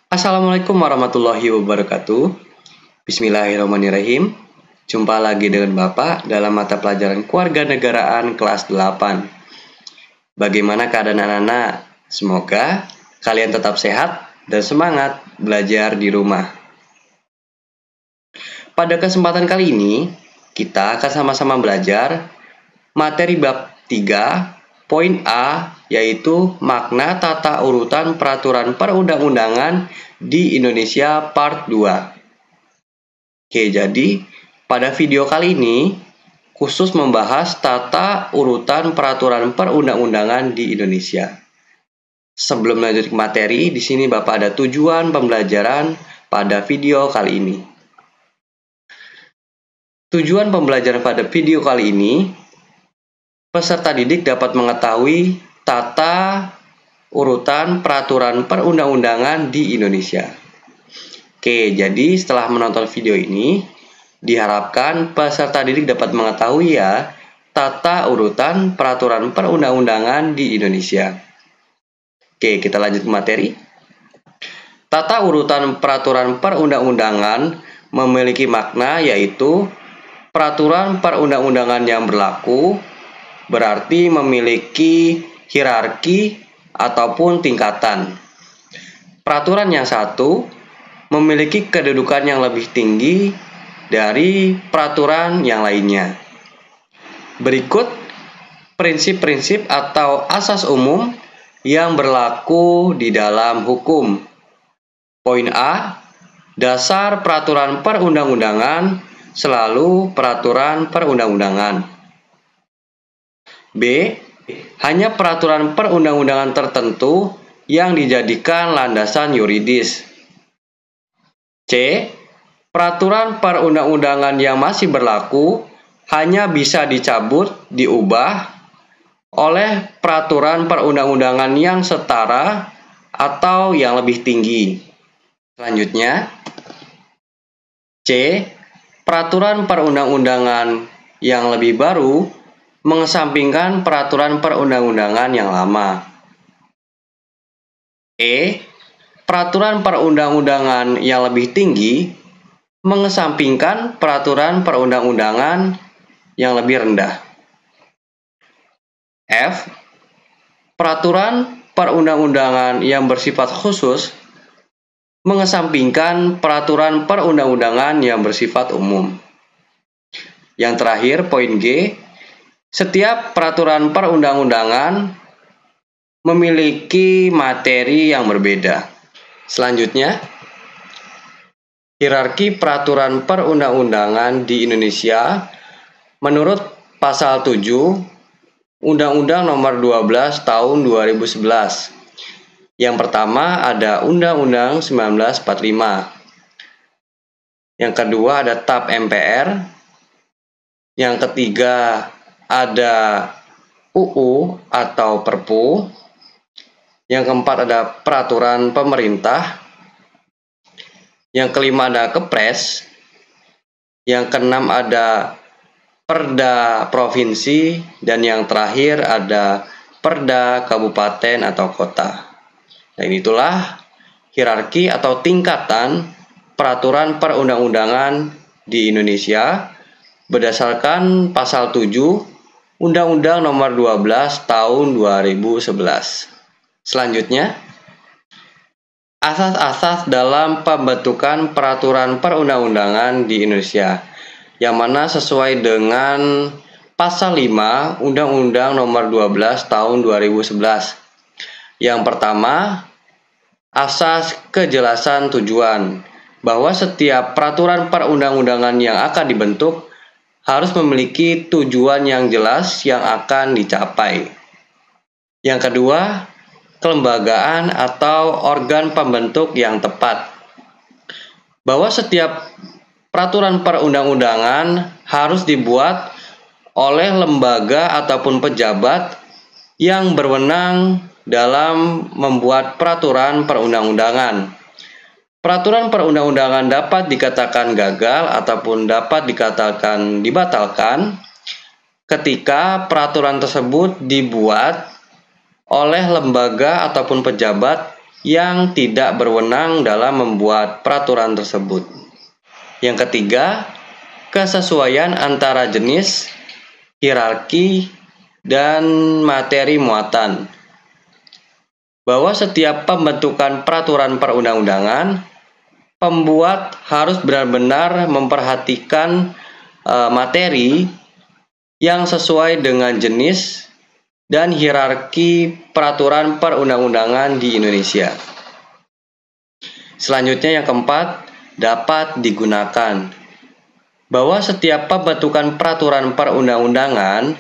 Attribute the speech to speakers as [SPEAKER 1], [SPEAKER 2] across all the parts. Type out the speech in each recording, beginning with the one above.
[SPEAKER 1] Assalamualaikum warahmatullahi wabarakatuh. Bismillahirrahmanirrahim. Jumpa lagi dengan Bapak dalam mata pelajaran Kewarganegaraan kelas 8. Bagaimana keadaan anak-anak? Semoga kalian tetap sehat dan semangat belajar di rumah. Pada kesempatan kali ini, kita akan sama-sama belajar materi bab 3, poin A, yaitu makna tata urutan peraturan perundang-undangan di Indonesia part 2. Oke, jadi pada video kali ini khusus membahas tata urutan peraturan perundang-undangan di Indonesia. Sebelum lanjut ke materi, di sini Bapak ada tujuan pembelajaran pada video kali ini. Tujuan pembelajaran pada video kali ini, peserta didik dapat mengetahui tata urutan peraturan perundang-undangan di Indonesia. Oke, jadi setelah menonton video ini, diharapkan peserta didik dapat mengetahui ya tata urutan peraturan perundang-undangan di Indonesia. Oke, kita lanjut ke materi. Tata urutan peraturan perundang-undangan memiliki makna yaitu peraturan perundang-undangan yang berlaku, berarti memiliki hierarki ataupun tingkatan. Peraturan yang satu memiliki kedudukan yang lebih tinggi dari peraturan yang lainnya. Berikut prinsip-prinsip atau asas umum yang berlaku di dalam hukum. Poin A, dasar peraturan perundang-undangan selalu peraturan perundang-undangan. B, hanya peraturan perundang-undangan tertentu yang dijadikan landasan yuridis. C, peraturan perundang-undangan yang masih berlaku hanya bisa dicabut, diubah oleh peraturan perundang-undangan yang setara atau yang lebih tinggi. Selanjutnya, C, peraturan perundang-undangan yang lebih baru mengesampingkan peraturan perundang-undangan yang lama. E, peraturan perundang-undangan yang lebih tinggi mengesampingkan peraturan perundang-undangan yang lebih rendah. F, peraturan perundang-undangan yang bersifat khusus mengesampingkan peraturan perundang-undangan yang bersifat umum. Yang terakhir, poin G, setiap peraturan perundang-undangan memiliki materi yang berbeda. Selanjutnya, hierarki peraturan perundang-undangan di Indonesia menurut pasal 7 Undang-Undang Nomor 12 Tahun 2011. Yang pertama ada Undang-Undang 1945. Yang kedua ada TAP MPR. Yang ketiga ada UU atau Perpu. Yang keempat ada peraturan pemerintah. Yang kelima ada Kepres. Yang keenam ada Perda Provinsi. Dan yang terakhir ada Perda Kabupaten atau Kota. Dan itulah hierarki atau tingkatan peraturan perundang-undangan di Indonesia berdasarkan pasal 7 Undang-Undang Nomor 12 Tahun 2011. Selanjutnya, asas-asas dalam pembentukan peraturan perundang-undangan di Indonesia, yang mana sesuai dengan pasal 5 Undang-Undang Nomor 12 Tahun 2011. Yang pertama, asas kejelasan tujuan, bahwa setiap peraturan perundang-undangan yang akan dibentuk harus memiliki tujuan yang jelas yang akan dicapai. Yang kedua, kelembagaan atau organ pembentuk yang tepat, bahwa setiap peraturan perundang-undangan harus dibuat oleh lembaga ataupun pejabat yang berwenang dalam membuat peraturan perundang-undangan. Peraturan perundang-undangan dapat dikatakan gagal ataupun dapat dikatakan dibatalkan ketika peraturan tersebut dibuat oleh lembaga ataupun pejabat yang tidak berwenang dalam membuat peraturan tersebut. Yang ketiga, kesesuaian antara jenis, hierarki, dan materi muatan. Bahwa setiap pembentukan peraturan perundang-undangan, pembuat harus benar-benar memperhatikan materi yang sesuai dengan jenis dan hierarki peraturan perundang-undangan di Indonesia. Selanjutnya yang keempat, dapat digunakan. Bahwa setiap pembentukan peraturan perundang-undangan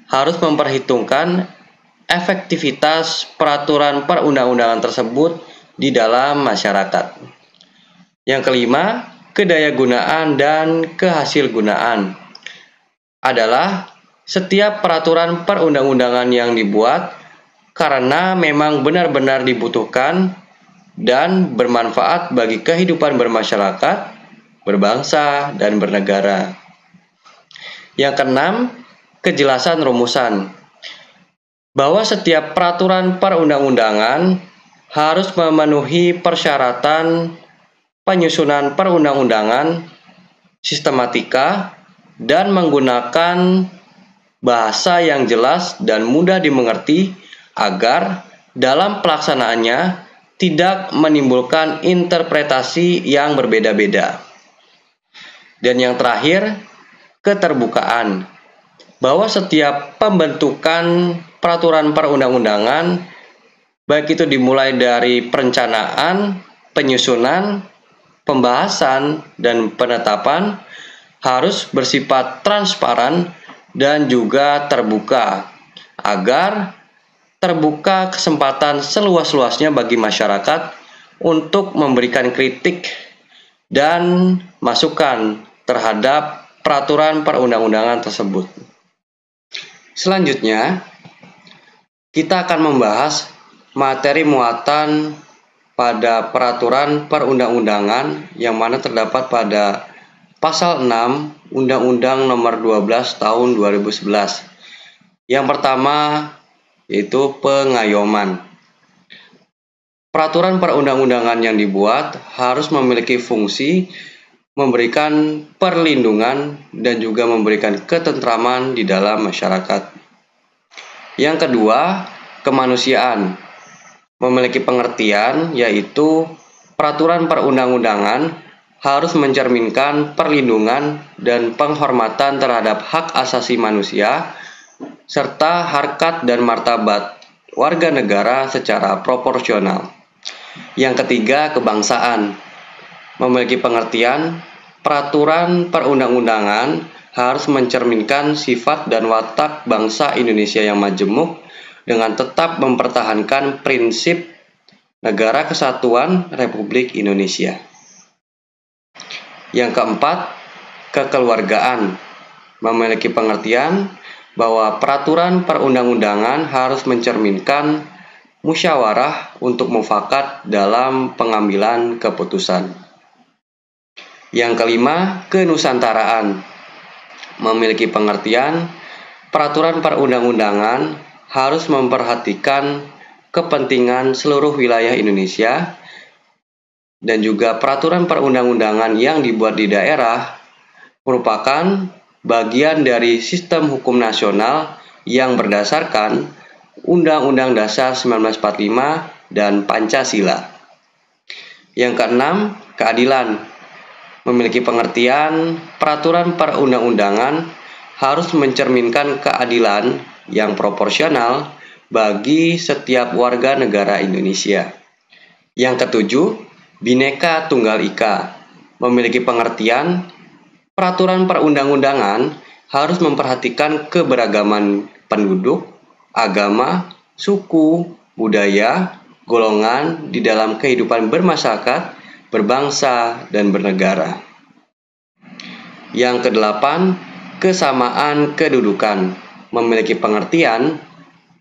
[SPEAKER 1] harus memperhitungkan efektivitas peraturan perundang-undangan tersebut di dalam masyarakat. Yang kelima, kedayagunaan dan kehasilgunaan adalah setiap peraturan perundang-undangan yang dibuat karena memang benar-benar dibutuhkan dan bermanfaat bagi kehidupan bermasyarakat, berbangsa, dan bernegara. Yang keenam, kejelasan rumusan. Bahwa setiap peraturan perundang-undangan harus memenuhi persyaratan penyusunan perundang-undangan, sistematika, dan menggunakan bahasa yang jelas dan mudah dimengerti agar dalam pelaksanaannya tidak menimbulkan interpretasi yang berbeda-beda. Dan yang terakhir, keterbukaan. Bahwa setiap pembentukan peraturan perundang-undangan, baik itu dimulai dari perencanaan, penyusunan, pembahasan, dan penetapan, harus bersifat transparan dan juga terbuka, agar terbuka kesempatan seluas-luasnya bagi masyarakat untuk memberikan kritik dan masukan terhadap peraturan perundang-undangan tersebut. Selanjutnya, kita akan membahas materi muatan pada peraturan perundang-undangan yang mana terdapat pada Pasal 6 Undang-Undang Nomor 12 Tahun 2011. Yang pertama yaitu pengayoman. Peraturan perundang-undangan yang dibuat harus memiliki fungsi memberikan perlindungan dan juga memberikan ketentraman di dalam masyarakat. Yang kedua, kemanusiaan. Memiliki pengertian yaitu peraturan perundang-undangan harus mencerminkan perlindungan dan penghormatan terhadap hak asasi manusia serta harkat dan martabat warga negara secara proporsional. Yang ketiga, kebangsaan. Memiliki pengertian peraturan perundang-undangan harus mencerminkan sifat dan watak bangsa Indonesia yang majemuk dengan tetap mempertahankan prinsip Negara Kesatuan Republik Indonesia. Yang keempat, kekeluargaan. Memiliki pengertian bahwa peraturan perundang-undangan harus mencerminkan musyawarah untuk mufakat dalam pengambilan keputusan. Yang kelima, kenusantaraan. Memiliki pengertian peraturan perundang-undangan harus memperhatikan kepentingan seluruh wilayah Indonesia dan juga peraturan perundang-undangan yang dibuat di daerah merupakan bagian dari sistem hukum nasional yang berdasarkan Undang-Undang Dasar 1945 dan Pancasila. Yang keenam, keadilan. Memiliki pengertian peraturan perundang-undangan harus mencerminkan keadilan yang proporsional bagi setiap warga negara Indonesia. Yang ketujuh, Bhinneka Tunggal Ika. Memiliki pengertian peraturan perundang-undangan harus memperhatikan keberagaman penduduk, agama, suku, budaya, golongan di dalam kehidupan bermasyarakat, berbangsa, dan bernegara. Yang kedelapan, kesamaan kedudukan. Memiliki pengertian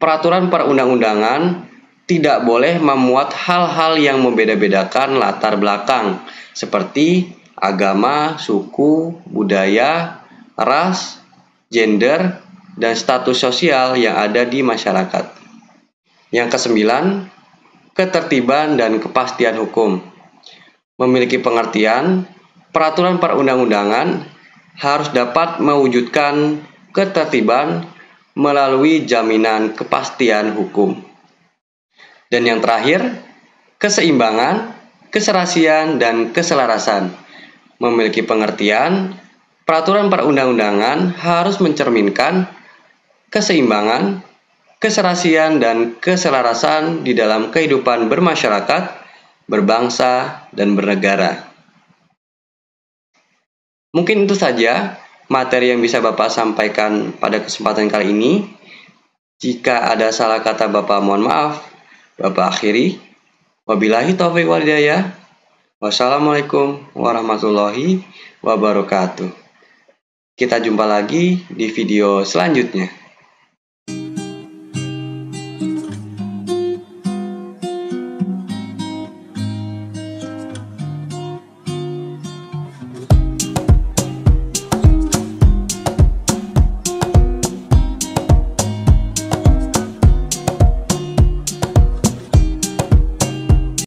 [SPEAKER 1] peraturan perundang-undangan tidak boleh memuat hal-hal yang membeda-bedakan latar belakang seperti agama, suku, budaya, ras, gender, dan status sosial yang ada di masyarakat. Yang kesembilan, ketertiban dan kepastian hukum. Memiliki pengertian, peraturan perundang-undangan harus dapat mewujudkan ketertiban melalui jaminan kepastian hukum. Dan yang terakhir, keseimbangan, keserasian, dan keselarasan. Memiliki pengertian, peraturan perundang-undangan harus mencerminkan keseimbangan, keserasian, dan keselarasan di dalam kehidupan bermasyarakat, berbangsa, dan bernegara. Mungkin itu saja materi yang bisa Bapak sampaikan pada kesempatan kali ini. Jika ada salah kata Bapak, mohon maaf. Bapak akhiri. Wabillahi taufiq wal hidayah. Wassalamualaikum warahmatullahi wabarakatuh. Kita jumpa lagi di video selanjutnya.